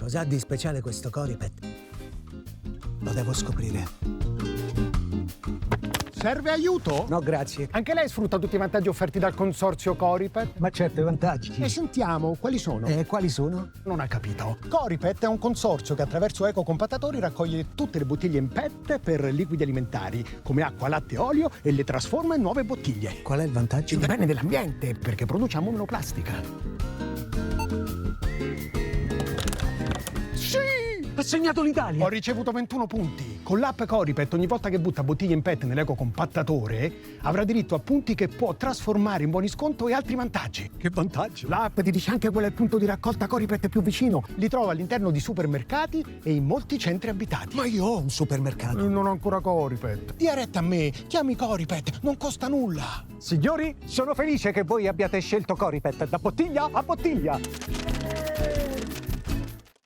Cos'ha di speciale questo Coripet? Lo devo scoprire. Serve aiuto? No, grazie. Anche lei sfrutta tutti i vantaggi offerti dal consorzio Coripet? Ma certo, i vantaggi. E sentiamo, quali sono? Quali sono? Non ha capito. Coripet è un consorzio che attraverso ecocompattatori raccoglie tutte le bottiglie in PET per liquidi alimentari, come acqua, latte e olio, e le trasforma in nuove bottiglie. Qual è il vantaggio? Il bene dell'ambiente, perché produciamo meno plastica. Sì! Ha segnato l'Italia! Ho ricevuto 21 punti. Con l'app Coripet, ogni volta che butta bottiglie in PET nell'ecocompattatore, avrà diritto a punti che può trasformare in buoni sconto e altri vantaggi. Che vantaggio! L'app ti dice anche qual è il punto di raccolta Coripet più vicino. Li trova all'interno di supermercati e in molti centri abitati. Ma io ho un supermercato. Non ho ancora Coripet. Dia retta a me, chiami Coripet, non costa nulla. Signori, sono felice che voi abbiate scelto Coripet da bottiglia a bottiglia.